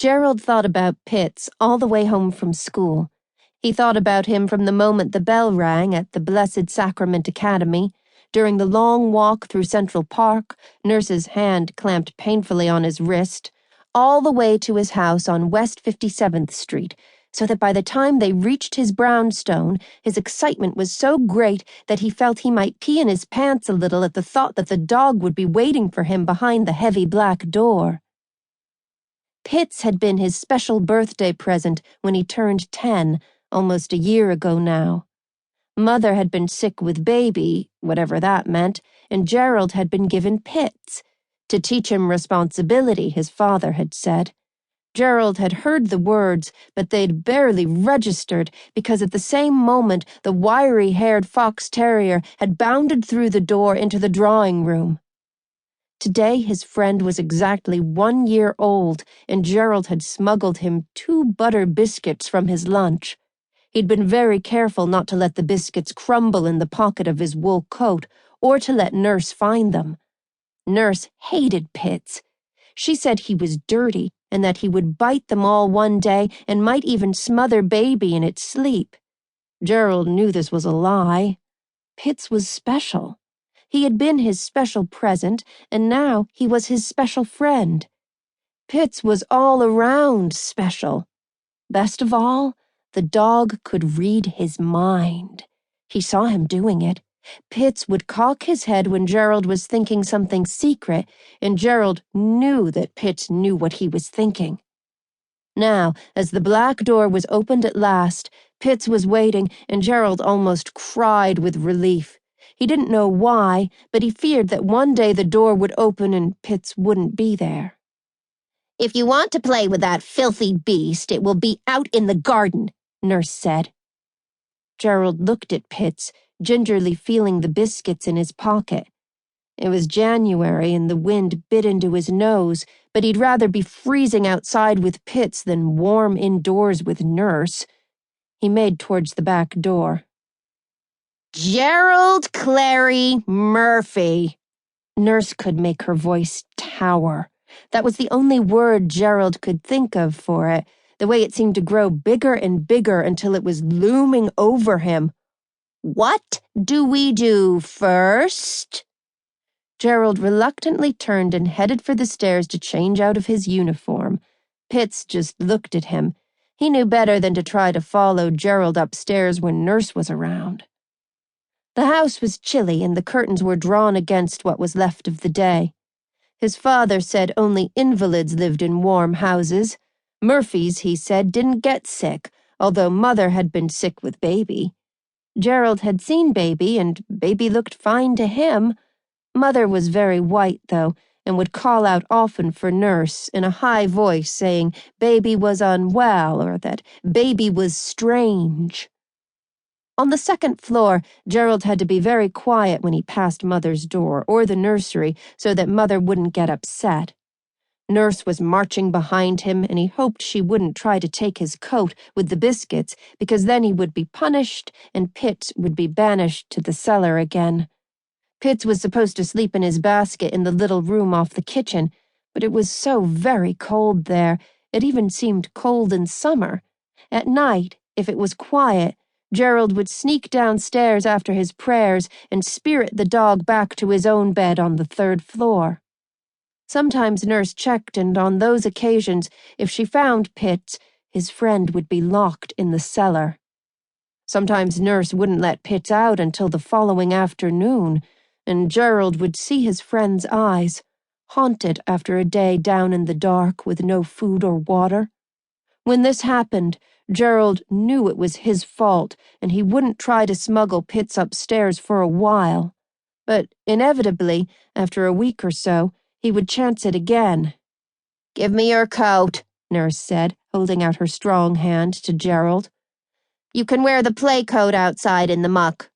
Gerald thought about Pitts all the way home from school. He thought about him from the moment the bell rang at the Blessed Sacrament Academy, during the long walk through Central Park, Nurse's hand clamped painfully on his wrist, all the way to his house on West 57th Street, so that by the time they reached his brownstone, his excitement was so great that he felt he might pee in his pants a little at the thought that the dog would be waiting for him behind the heavy black door. Pitts had been his special birthday present when he turned 10, almost a year ago now. Mother had been sick with baby, whatever that meant, and Gerald had been given Pitts. To teach him responsibility, his father had said. Gerald had heard the words, but they'd barely registered because at the same moment the wiry-haired fox terrier had bounded through the door into the drawing room. Today his friend was exactly 1 year old, and Gerald had smuggled him 2 butter biscuits from his lunch. He'd been very careful not to let the biscuits crumble in the pocket of his wool coat, or to let Nurse find them. Nurse hated Pitts. She said he was dirty, and that he would bite them all one day and might even smother baby in its sleep. Gerald knew this was a lie. Pitts was special. He had been his special present, and now he was his special friend. Pitts was all around special. Best of all, the dog could read his mind. He saw him doing it. Pitts would cock his head when Gerald was thinking something secret, and Gerald knew that Pitts knew what he was thinking. Now, as the black door was opened at last, Pitts was waiting, and Gerald almost cried with relief. He didn't know why, but he feared that one day the door would open and Pitts wouldn't be there. "If you want to play with that filthy beast, it will be out in the garden," Nurse said. Gerald looked at Pitts, gingerly feeling the biscuits in his pocket. It was January and the wind bit into his nose, but he'd rather be freezing outside with Pitts than warm indoors with Nurse. He made towards the back door. "Gerald Clary Murphy." Nurse could make her voice tower. That was the only word Gerald could think of for it, the way it seemed to grow bigger and bigger until it was looming over him. "What do we do first?" Gerald reluctantly turned and headed for the stairs to change out of his uniform. Pitts just looked at him. He knew better than to try to follow Gerald upstairs when Nurse was around. The house was chilly and the curtains were drawn against what was left of the day. His father said only invalids lived in warm houses. Murphys, he said, didn't get sick, although Mother had been sick with baby. Gerald had seen baby, and baby looked fine to him. Mother was very white, though, and would call out often for Nurse in a high voice, saying baby was unwell or that baby was strange. On the second floor, Gerald had to be very quiet when he passed Mother's door or the nursery so that Mother wouldn't get upset. Nurse was marching behind him, and he hoped she wouldn't try to take his coat with the biscuits, because then he would be punished and Pitts would be banished to the cellar again. Pitts was supposed to sleep in his basket in the little room off the kitchen, but it was so very cold there, it even seemed cold in summer. At night, if it was quiet, Gerald would sneak downstairs after his prayers and spirit the dog back to his own bed on the 3rd floor. Sometimes Nurse checked, and on those occasions, if she found Pitts, his friend would be locked in the cellar. Sometimes Nurse wouldn't let Pitts out until the following afternoon, and Gerald would see his friend's eyes, haunted after a day down in the dark with no food or water. When this happened, Gerald knew it was his fault, and he wouldn't try to smuggle Pitts upstairs for a while. But inevitably, after a week or so, he would chance it again. "Give me your coat," Nurse said, holding out her strong hand to Gerald. "You can wear the play coat outside in the muck."